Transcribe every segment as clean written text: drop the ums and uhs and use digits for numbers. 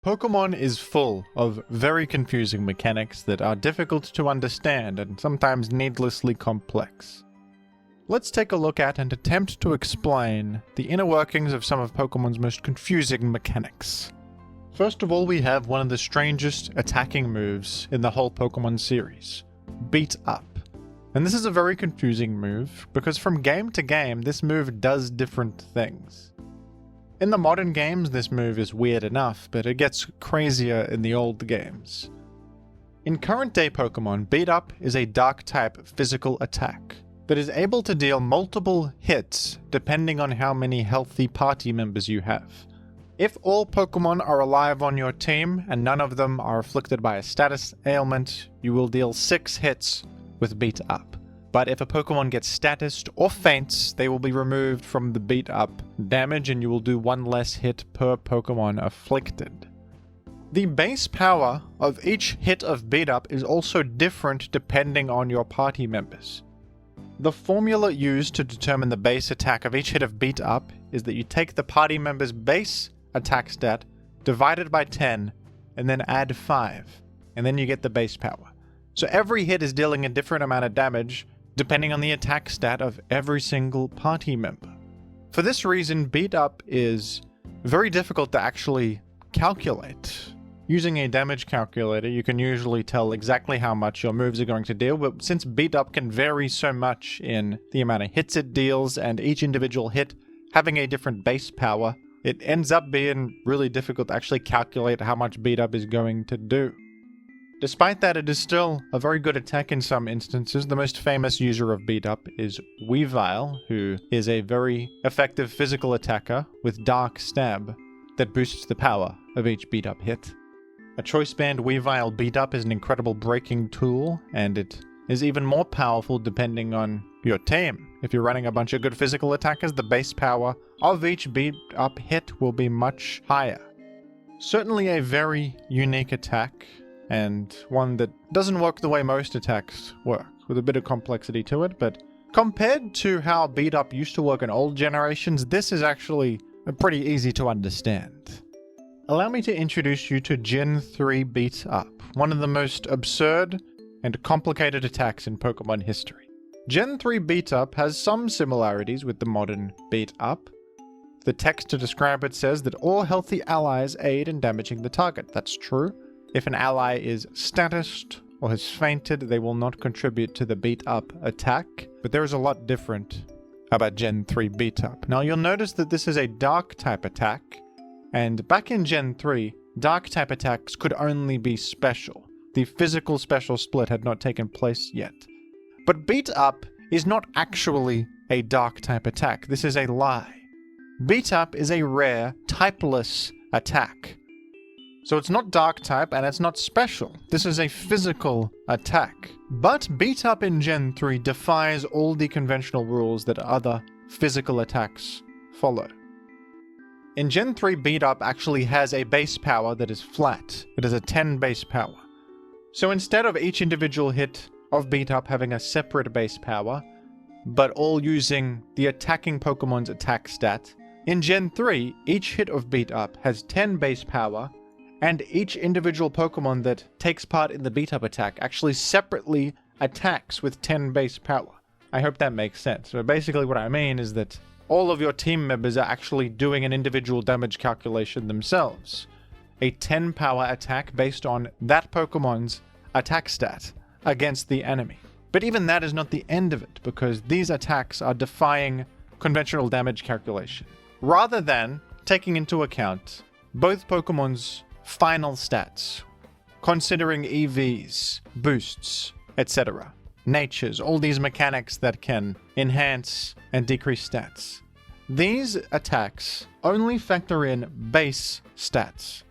Pokemon is full of very confusing mechanics that are difficult to understand and sometimes needlessly complex. Let's take a look at and attempt to explain the inner workings of some of Pokemon's most confusing mechanics. First of all, we have one of the strangest attacking moves in the whole Pokemon series, Beat Up. And this is a very confusing move, because from game to game, this move does different things. In the modern games, this move is weird enough, but it gets crazier in the old games. In current day Pokemon, Beat Up is a Dark-type physical attack that is able to deal multiple hits depending on how many healthy party members you have. If all Pokemon are alive on your team and none of them are afflicted by a status ailment, you will deal 6 hits with Beat Up. But if a Pokemon gets statused or faints, they will be removed from the Beat Up damage and you will do 1 less hit per Pokemon afflicted. The base power of each hit of Beat Up is also different depending on your party members. The formula used to determine the base attack of each hit of Beat Up is that you take the party member's base attack stat, divide it by 10, and then add 5, and then you get the base power. So every hit is dealing a different amount of damage depending on the attack stat of every single party member. For this reason, Beat Up is very difficult to actually calculate. Using a damage calculator, you can usually tell exactly how much your moves are going to deal, but since Beat Up can vary so much in the amount of hits it deals and each individual hit having a different base power, it ends up being really difficult to actually calculate how much Beat Up is going to do. Despite that, it is still a very good attack in some instances. The most famous user of Beat Up is Weavile, who is a very effective physical attacker with Dark Stab that boosts the power of each Beat Up hit. A Choice Band Weavile Beat Up is an incredible breaking tool, and it is even more powerful depending on your team. If you're running a bunch of good physical attackers, the base power of each Beat Up hit will be much higher. Certainly a very unique attack, and one that doesn't work the way most attacks work, with a bit of complexity to it, but compared to how Beat Up used to work in old generations, this is actually pretty easy to understand. Allow me to introduce you to Gen 3 Beat Up, one of the most absurd and complicated attacks in Pokemon history. Gen 3 Beat Up has some similarities with the modern Beat Up. The text to describe it says that all healthy allies aid in damaging the target. That's true. If an ally is statused or has fainted, they will not contribute to the Beat Up attack, but there is a lot different about Gen 3 Beat Up. Now you'll notice that this is a Dark-type attack, and back in Gen 3, Dark-type attacks could only be special. The physical special split had not taken place yet. But Beat Up is not actually a Dark-type attack. This is a lie. Beat Up is a rare, typeless attack. So it's not Dark-type and it's not special. This is a physical attack. But Beat Up in Gen 3 defies all the conventional rules that other physical attacks follow. In Gen 3, Beat Up actually has a base power that is flat. It is a 10 base power. So instead of each individual hit of Beat Up having a separate base power, but all using the attacking Pokemon's attack stat, in Gen 3, each hit of Beat Up has 10 base power, and each individual Pokemon that takes part in the Beat Up attack actually separately attacks with 10 base power. I hope that makes sense. So basically what I mean is that all of your team members are actually doing an individual damage calculation themselves. A 10 power attack based on that Pokemon's attack stat against the enemy. But even that is not the end of it, because these attacks are defying conventional damage calculation, rather than taking into account both Pokemon's final stats, considering EVs, boosts, etc. Natures, all these mechanics that can enhance and decrease stats. These attacks only factor in base stats.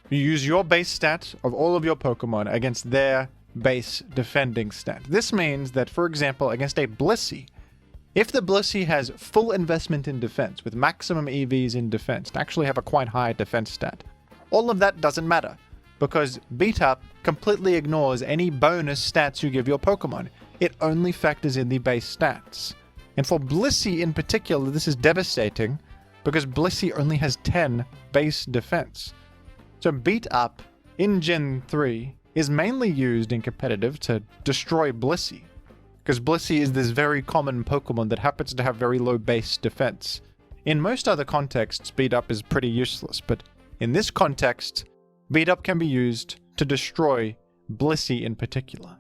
You use your base stat of all of your Pokemon against their base defending stat. This means that, for example, against a Blissey, if the Blissey has full investment in defense, with maximum EVs in defense, to actually have a quite high defense stat, all of that doesn't matter, because Beat Up completely ignores any bonus stats you give your Pokemon. It only factors in the base stats. And for Blissey in particular, this is devastating, because Blissey only has 10 base defense. So beat up in Gen 3 is mainly used in competitive to destroy Blissey, because Blissey is this very common Pokemon that happens to have very low base defense. In most other contexts, beat up is pretty useless, but in this context, beat up can be used to destroy Blissey in particular.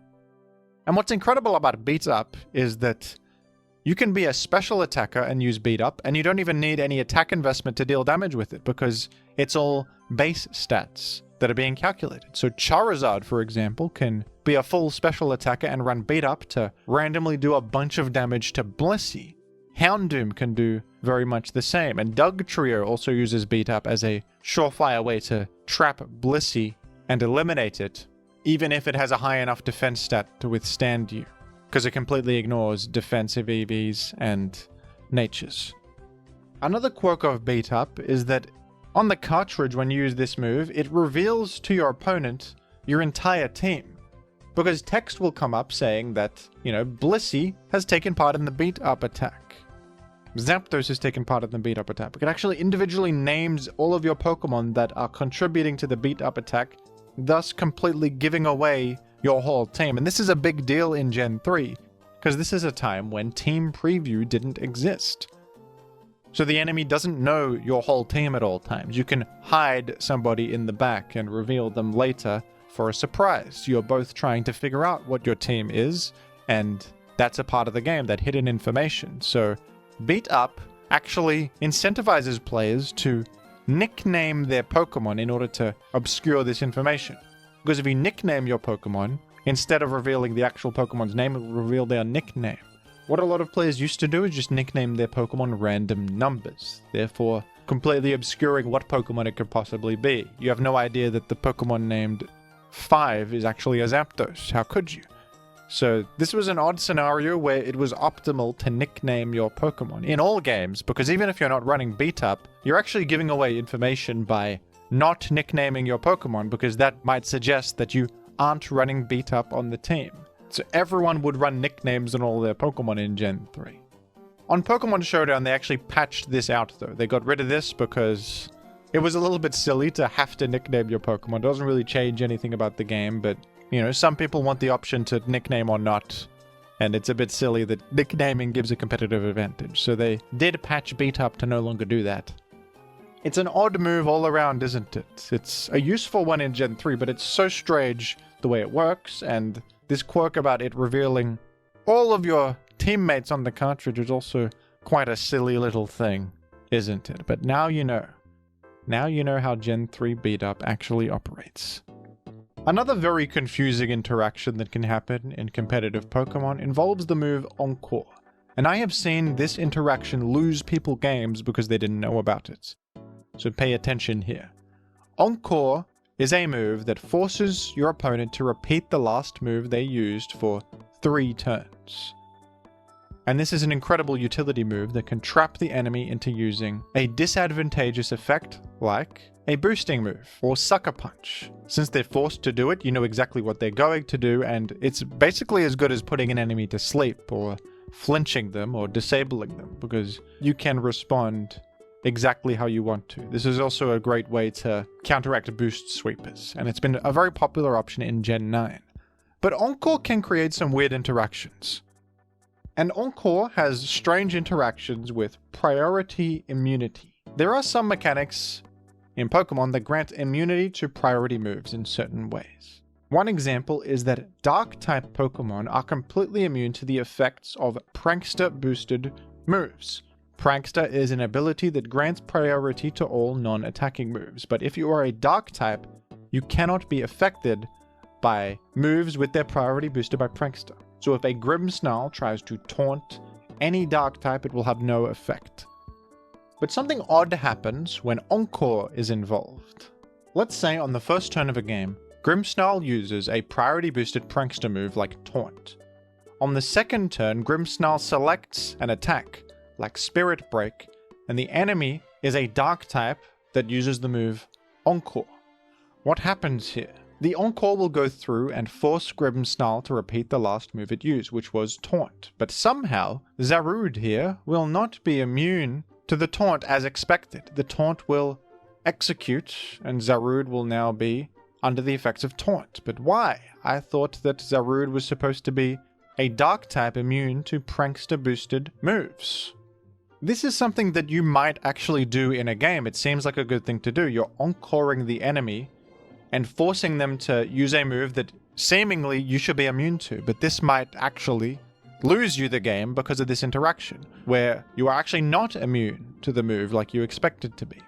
And what's incredible about beat up is that you can be a special attacker and use beat up, and you don't even need any attack investment to deal damage with it, because it's all base stats that are being calculated. So Charizard, for example, can be a full special attacker and run beat up to randomly do a bunch of damage to Blissey. Houndoom can do very much the same, and Dugtrio also uses beat up as a surefire way to trap Blissey and eliminate it, even if it has a high enough defense stat to withstand you, because it completely ignores defensive EVs and natures. Another quirk of beat up is that on the cartridge, when you use this move, it reveals to your opponent your entire team, because text will come up saying that, Blissey has taken part in the beat up attack. Zapdos has taken part in the beat up attack. It actually individually names all of your Pokemon that are contributing to the beat up attack, thus completely giving away your whole team. And this is a big deal in Gen 3, because this is a time when Team Preview didn't exist. So the enemy doesn't know your whole team at all times. You can hide somebody in the back and reveal them later for a surprise. You're both trying to figure out what your team is, and that's a part of the game, that hidden information. So beat up actually incentivizes players to nickname their Pokemon in order to obscure this information. Because if you nickname your Pokemon, instead of revealing the actual Pokemon's name, it will reveal their nickname. What a lot of players used to do is just nickname their Pokemon random numbers, therefore completely obscuring what Pokemon it could possibly be. You have no idea that the Pokemon named 5 is actually a Zapdos. How could you? So this was an odd scenario where it was optimal to nickname your Pokemon in all games, because even if you're not running beat up, you're actually giving away information by not nicknaming your Pokemon, because that might suggest that you aren't running beat up on the team. So everyone would run nicknames on all their Pokemon in Gen 3. On Pokemon Showdown, they actually patched this out though. They got rid of this because it was a little bit silly to have to nickname your Pokemon. It doesn't really change anything about the game, but some people want the option to nickname or not, and it's a bit silly that nicknaming gives a competitive advantage. So they did patch beat up to no longer do that. It's an odd move all around, isn't it? It's a useful one in Gen 3, but it's so strange the way it works, and this quirk about it revealing all of your teammates on the cartridge is also quite a silly little thing, isn't it? But now you know. Now you know how Gen 3 beat up actually operates. Another very confusing interaction that can happen in competitive Pokemon involves the move Encore, and I have seen this interaction lose people games because they didn't know about it. So pay attention here. Encore is a move that forces your opponent to repeat the last move they used for 3 turns. And this is an incredible utility move that can trap the enemy into using a disadvantageous effect like a boosting move or Sucker Punch. Since they're forced to do it, you know exactly what they're going to do, and it's basically as good as putting an enemy to sleep or flinching them or disabling them, because you can respond exactly how you want to. This is also a great way to counteract boost sweepers, and it's been a very popular option in Gen 9. But Encore can create some weird interactions. And Encore has strange interactions with priority immunity. There are some mechanics in Pokemon that grant immunity to priority moves in certain ways. One example is that Dark-type Pokemon are completely immune to the effects of Prankster-boosted moves. Prankster is an ability that grants priority to all non-attacking moves, but if you are a Dark-type, you cannot be affected by moves with their priority boosted by Prankster. So if a Grimmsnarl tries to taunt any Dark-type, it will have no effect. But something odd happens when Encore is involved. Let's say on the first turn of a game, Grimmsnarl uses a priority boosted Prankster move like Taunt. On the second turn, Grimmsnarl selects an attack like Spirit Break, and the enemy is a Dark-type that uses the move Encore. What happens here? The Encore will go through and force Grimmsnarl to repeat the last move it used, which was Taunt. But somehow, Zarude here will not be immune to the Taunt as expected. The Taunt will execute, and Zarude will now be under the effects of Taunt. But why? I thought that Zarude was supposed to be a dark type immune to prankster boosted moves. This is something that you might actually do in a game. It seems like a good thing to do. You're encoring the enemy and forcing them to use a move that seemingly you should be immune to, but this might actually lose you the game because of this interaction, where you are actually not immune to the move like you expected to be.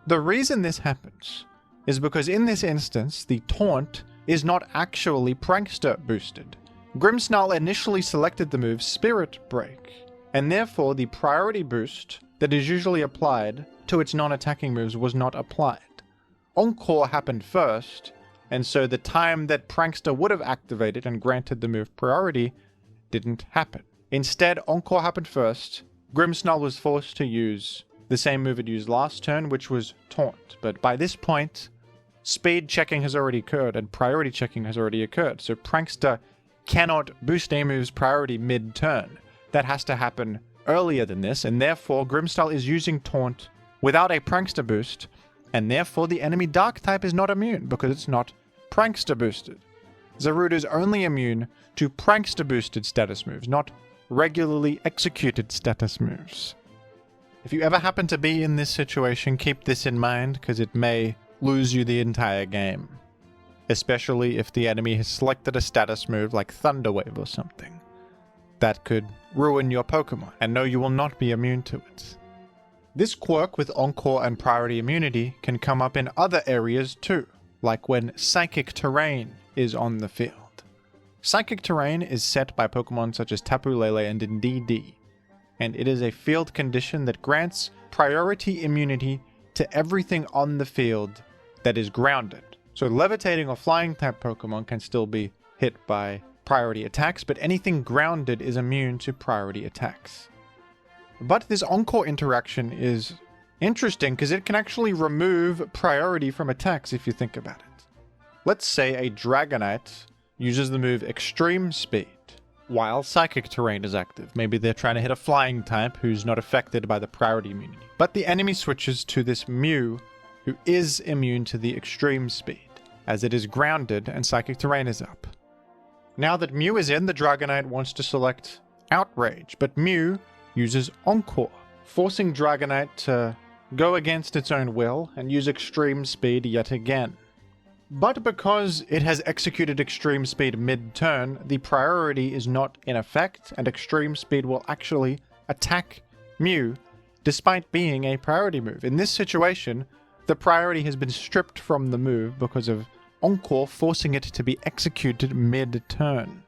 The reason this happens is because in this instance, the taunt is not actually prankster boosted. Grimmsnarl initially selected the move Spirit Break, and therefore the priority boost that is usually applied to its non-attacking moves was not applied. Encore happened first, and so the time that Prankster would have activated and granted the move priority didn't happen. Instead, Encore happened first. Grimmsnarl was forced to use the same move it used last turn, which was Taunt. But by this point, speed checking has already occurred and priority checking has already occurred, so Prankster cannot boost a move's priority mid-turn. That has to happen earlier than this, and therefore Grimmsnarl is using Taunt without a Prankster boost, and therefore the enemy Dark type is not immune because it's not Prankster boosted. Zarude is only immune to Prankster boosted status moves, not regularly executed status moves. If you ever happen to be in this situation, keep this in mind because it may lose you the entire game. Especially if the enemy has selected a status move like Thunder Wave or something. That could ruin your Pokemon, and no, you will not be immune to it. This quirk with Encore and Priority Immunity can come up in other areas too, like when Psychic Terrain is on the field. Psychic Terrain is set by Pokemon such as Tapu Lele and Indeedee, and it is a field condition that grants priority immunity to everything on the field that is grounded. So levitating or flying type Pokemon can still be hit by priority attacks, but anything grounded is immune to priority attacks. But this Encore interaction is interesting because it can actually remove priority from attacks if you think about it. Let's say a Dragonite uses the move Extreme Speed while Psychic Terrain is active. Maybe they're trying to hit a flying type who's not affected by the priority immunity. But the enemy switches to this Mew who is immune to the Extreme Speed, as it is grounded and Psychic Terrain is up. Now that Mew is in, the Dragonite wants to select Outrage, but Mew uses Encore, forcing Dragonite to go against its own will and use Extreme Speed yet again. But because it has executed Extreme Speed mid-turn, the priority is not in effect, and Extreme Speed will actually attack Mew despite being a priority move. In this situation, the priority has been stripped from the move because of Encore forcing it to be executed mid-turn.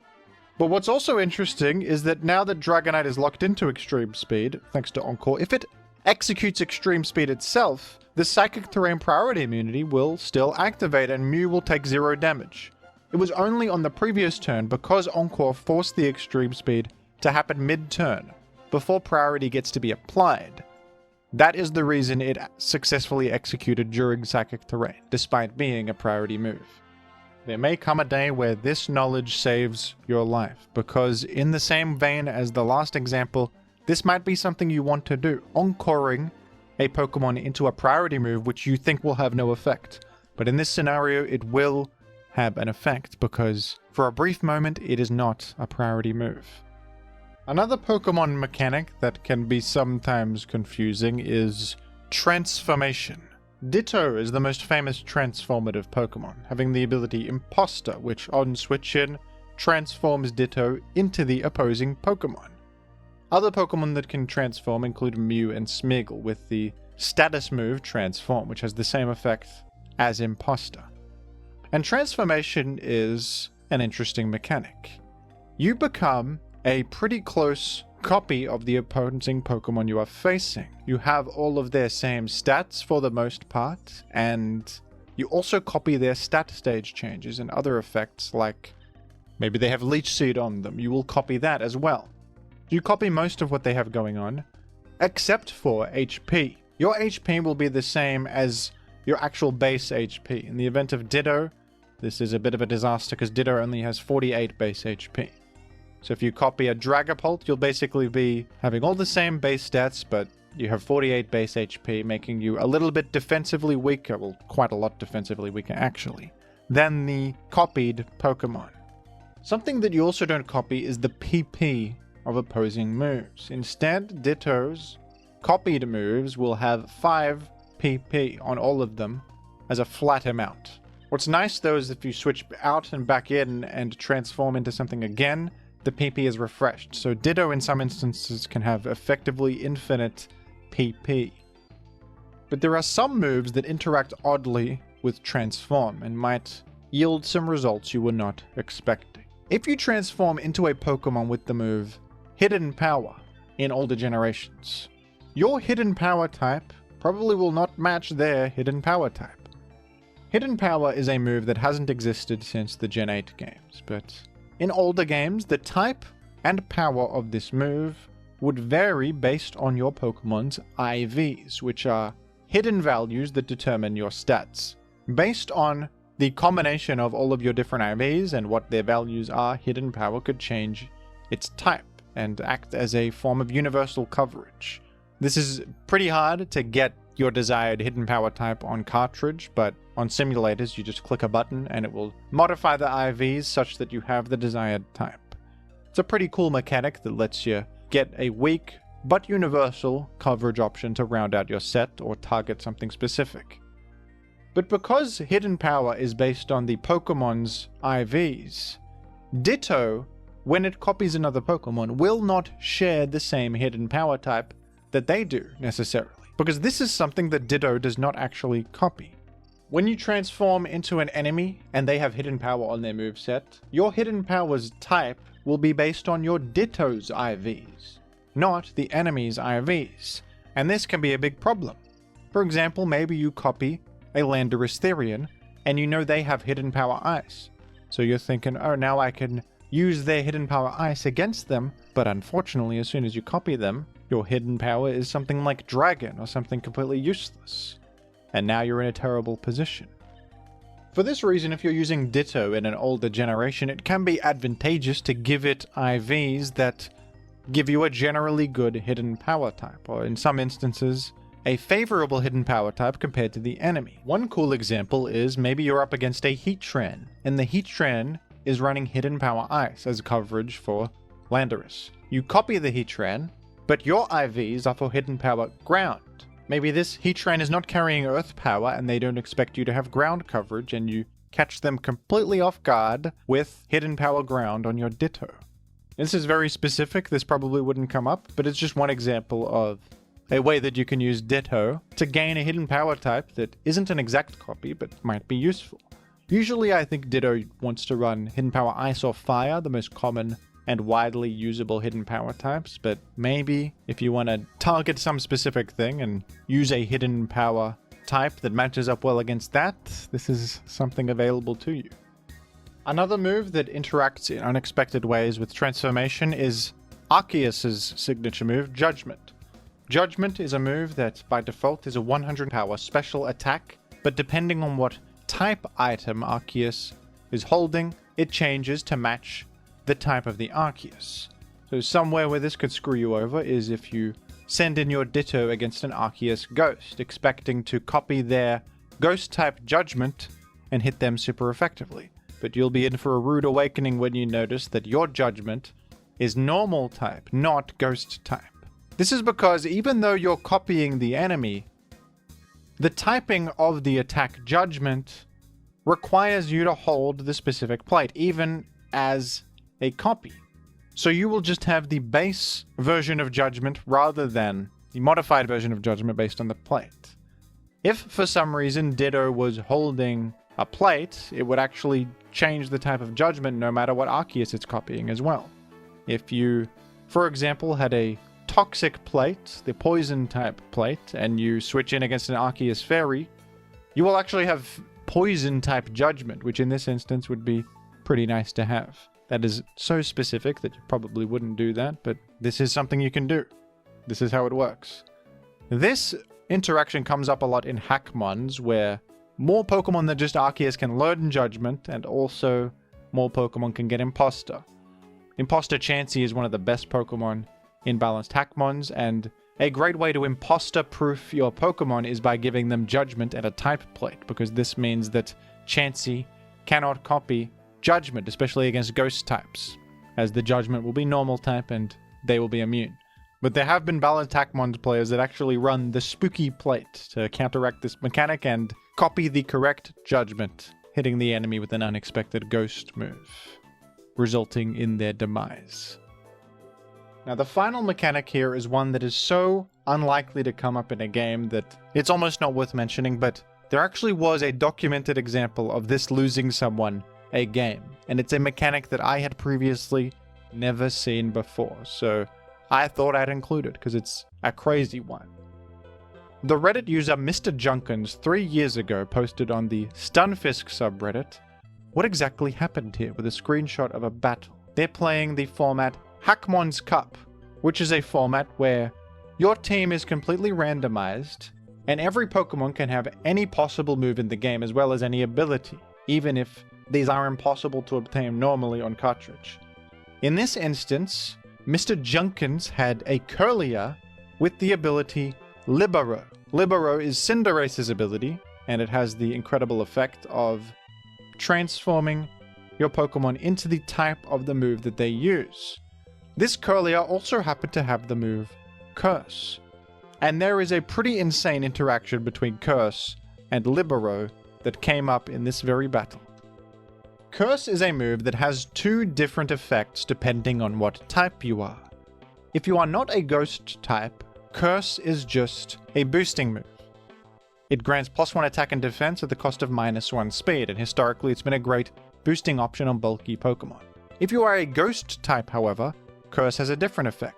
But what's also interesting is that now that Dragonite is locked into Extreme Speed, thanks to Encore, if it executes Extreme Speed itself, the Psychic Terrain priority immunity will still activate and Mew will take 0 damage. It was only on the previous turn because Encore forced the Extreme Speed to happen mid-turn, before priority gets to be applied. That is the reason it successfully executed during Psychic Terrain, despite being a priority move. There may come a day where this knowledge saves your life, because in the same vein as the last example, this might be something you want to do, encoring a Pokemon into a priority move which you think will have no effect. But in this scenario, it will have an effect, because for a brief moment, it is not a priority move. Another Pokemon mechanic that can be sometimes confusing is Transformation. Ditto is the most famous transformative Pokemon, having the ability Imposter, which on switch-in transforms Ditto into the opposing Pokemon. Other Pokemon that can transform include Mew and Smeargle, with the status move Transform, which has the same effect as Imposter. And Transformation is an interesting mechanic. You become a pretty close copy of the opposing Pokemon you are facing. You have all of their same stats for the most part, and you also copy their stat stage changes and other effects, like maybe they have Leech Seed on them. You will copy that as well. You copy most of what they have going on, except for HP. Your HP will be the same as your actual base HP. In the event of Ditto, this is a bit of a disaster because Ditto only has 48 base HP. So if you copy a Dragapult, you'll basically be having all the same base stats, but You have 48 base HP, making you a little bit defensively weaker, well, quite a lot defensively weaker actually, than the copied Pokemon. Something that you also don't copy is the PP of opposing moves. Instead, Ditto's copied moves will have 5 PP on all of them as a flat amount. What's nice though is if you switch out and back in and transform into something again, the PP is refreshed. So Ditto in some instances can have effectively infinite PP. But there are some moves that interact oddly with transform and might yield some results you were not expecting. If you transform into a Pokemon with the move Hidden Power in older generations, your Hidden Power type probably will not match their Hidden Power type. Hidden Power is a move that hasn't existed since the Gen 8 games, but in older games, the type and power of this move would vary based on your Pokemon's IVs, which are hidden values that determine your stats. Based on the combination of all of your different IVs and what their values are, Hidden Power could change its type and act as a form of universal coverage. This is pretty hard to get your desired Hidden Power type on cartridge, but on simulators you just click a button and it will modify the IVs such that you have the desired type. It's a pretty cool mechanic that lets you get a weak but universal coverage option to round out your set or target something specific. But because Hidden Power is based on the Pokemon's IVs, Ditto, when it copies another Pokemon, will not share the same Hidden Power type that they do necessarily, because this is something that Ditto does not actually copy. When you transform into an enemy and they have Hidden Power on their moveset, your Hidden Power's type will be based on your Ditto's IVs, not the enemy's IVs, and this can be a big problem. For example, maybe you copy a Landorus Therian and you know they have Hidden Power Ice, so you're thinking, oh, now I can use their Hidden Power Ice against them, but unfortunately as soon as you copy them, your Hidden Power is something like Dragon or something completely useless, and now you're in a terrible position. For this reason, if you're using Ditto in an older generation, it can be advantageous to give it IVs that give you a generally good Hidden Power type, or in some instances, a favorable Hidden Power type compared to the enemy. One cool example is maybe you're up against a Heatran, and the Heatran is running Hidden Power Ice as coverage for Landorus. You copy the Heatran, but your IVs are for Hidden Power Ground. Maybe this Heatran is not carrying Earth Power and they don't expect you to have ground coverage, and you catch them completely off guard with Hidden Power Ground on your Ditto. This is very specific, this probably wouldn't come up, but it's just one example of a way that you can use Ditto to gain a Hidden Power type that isn't an exact copy but might be useful. Usually I think Ditto wants to run Hidden Power Ice or Fire, the most common and widely usable Hidden Power types, but maybe if you want to target some specific thing and use a Hidden Power type that matches up well against that, this is something available to you. Another move that interacts in unexpected ways with transformation is Arceus's signature move, Judgment. Judgment is a move that by default is a 100 power special attack, but depending on what type item Arceus is holding, it changes to match the type of the Arceus. So somewhere where this could screw you over is if you send in your Ditto against an Arceus Ghost, expecting to copy their Ghost type Judgment and hit them super effectively. But you'll be in for a rude awakening when you notice that your Judgment is normal type, not Ghost type. This is because even though you're copying the enemy, the typing of the attack Judgment requires you to hold the specific plate, even as a copy. So you will just have the base version of Judgment rather than the modified version of Judgment based on the plate. If for some reason Ditto was holding a plate, it would actually change the type of Judgment no matter what Arceus it's copying as well. If you, for example, had a Toxic plate, the poison type plate, and you switch in against an Arceus Fairy, you will actually have poison type Judgment, which in this instance would be pretty nice to have. That is so specific that you probably wouldn't do that, but this is something you can do. This is how it works. This interaction comes up a lot in Hackmons, where more Pokemon than just Arceus can learn Judgment, and also more Pokemon can get Imposter. Imposter Chansey is one of the best Pokemon in balanced Hackmons, and A great way to imposter-proof your Pokemon is by giving them Judgment and a type plate, because this means that Chansey cannot copy Judgment, especially against Ghost types, as the Judgment will be normal type and they will be immune. But there have been Ballantacmon players that actually run the Spooky plate to counteract this mechanic and copy the correct Judgment, hitting the enemy with an unexpected Ghost move, resulting in their demise. Now, the final mechanic here is one that is so unlikely to come up in a game that it's almost not worth mentioning, but there actually was a documented example of this losing someone a game, and it's a mechanic that I had previously never seen before, so I thought I'd include it because it's a crazy one. The Reddit user MisterJunkins 3 years ago posted on the Stunfisk subreddit what exactly happened here with a screenshot of a battle. They're playing the format Hackmon's Cup, which is a format where your team is completely randomized and every Pokemon can have any possible move in the game as well as any ability, even if these are impossible to obtain normally on cartridge. In this instance, MisterJunkins had a Curlier with the ability Libero. Libero is Cinderace's ability, and it has the incredible effect of transforming your Pokemon into the type of the move that they use. This Curlier also happened to have the move Curse, and there is a pretty insane interaction between Curse and Libero that came up in this very battle. Curse is a move that has 2 different effects depending on what type you are. If you are not a Ghost type, Curse is just a boosting move. It grants +1 attack and defense at the cost of -1 speed, and historically it's been a great boosting option on bulky Pokemon. If you are a Ghost type, however, Curse has a different effect.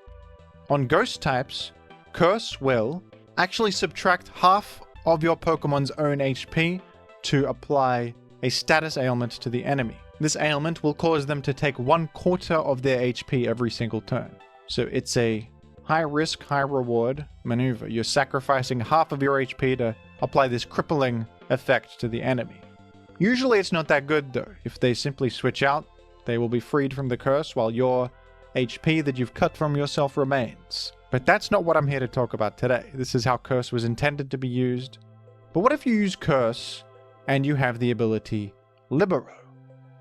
On Ghost types, Curse will actually subtract half of your Pokemon's own HP to apply a status ailment to the enemy. This ailment will cause them to take 1/4 of their HP every single turn. So it's a high risk, high reward maneuver. You're sacrificing half of your HP to apply this crippling effect to the enemy. Usually it's not that good though. If they simply switch out, they will be freed from the curse while your HP that you've cut from yourself remains. But that's not what I'm here to talk about today. This is how Curse was intended to be used. But what if you use Curse and you have the ability Libero?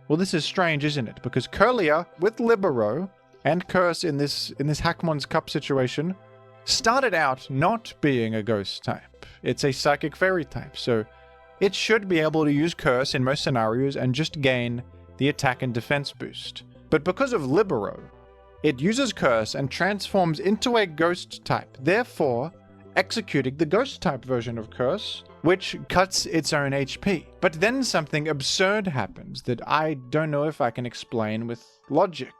Well, this is strange, isn't it? Because Curlier with Libero and Curse in this Hackmon's Cup situation started out not being a Ghost type. It's a Psychic Fairy type, so it should be able to use Curse in most scenarios and just gain the attack and defense boost. But because of Libero, it uses Curse and transforms into a Ghost type, therefore executing the Ghost type version of Curse, which cuts its own HP. But then something absurd happens that I don't know if I can explain with logic.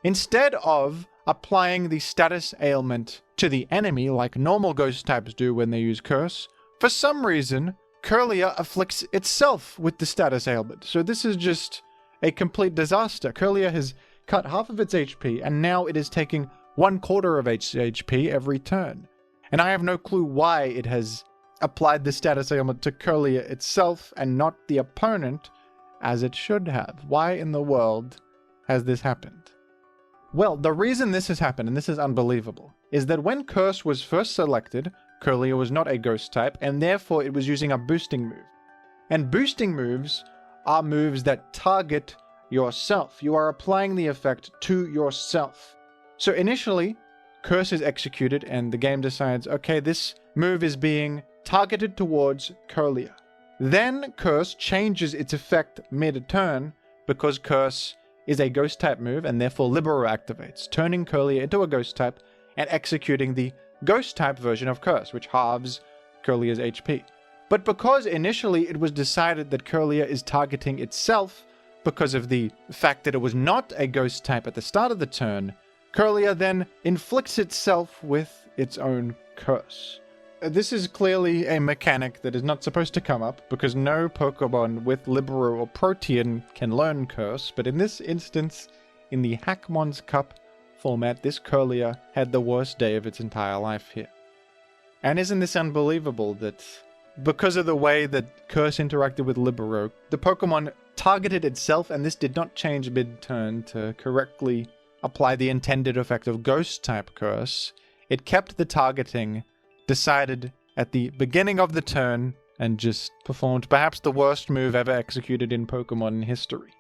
Instead of applying the status ailment to the enemy like normal Ghost types do when they use Curse, for some reason, Curlier afflicts itself with the status ailment. So this is just a complete disaster. Curlier has cut half of its HP, and now it is taking 1/4 of its HP every turn. And I have no clue why it has applied the status ailment to Curlier itself and not the opponent, as it should have. Why in the world has this happened? Well, the reason this has happened, and this is unbelievable, is that when Curse was first selected, Curlier was not a Ghost type, and therefore it was using a boosting move. And boosting moves are moves that target yourself. You are applying the effect to yourself. So initially, Curse is executed and the game decides, okay, this move is being targeted towards Curlier. Then Curse changes its effect mid-turn because Curse is a Ghost type move and therefore Libero activates, turning Curlier into a Ghost type and executing the Ghost type version of Curse, which halves Curlier's HP. But because initially it was decided that Curlier is targeting itself because of the fact that it was not a Ghost type at the start of the turn, Curlier then inflicts itself with its own Curse. This is clearly a mechanic that is not supposed to come up, because no Pokemon with Libero or Protean can learn Curse, but in this instance, in the Hackmon's Cup format, this Curlier had the worst day of its entire life here. And isn't this unbelievable that because of the way that Curse interacted with Libero, the Pokemon targeted itself, and this did not change mid-turn to correctly apply the intended effect of Ghost-type Curse. it kept the targeting decided at the beginning of the turn and just performed perhaps the worst move ever executed in Pokemon history.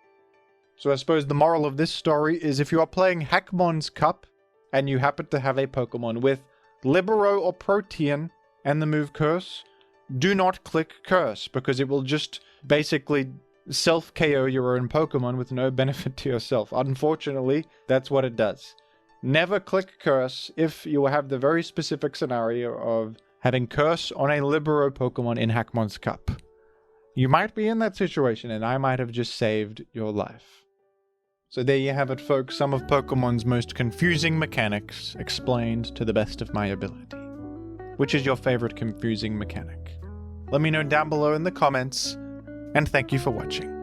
So I suppose the moral of this story is if you are playing Hackmon's Cup and you happen to have a Pokemon with Libero or Protean and the move Curse, do not click Curse, because it will just basically self-KO your own Pokemon with no benefit to yourself. Unfortunately, that's what it does. Never click Curse if you have the very specific scenario of having Curse on a Libero Pokemon in Hackmon's Cup. You might be in that situation, and I might have just saved your life. So there you have it, folks, some of Pokemon's most confusing mechanics explained to the best of my ability. Which is your favorite confusing mechanic? Let me know down below in the comments, and thank you for watching.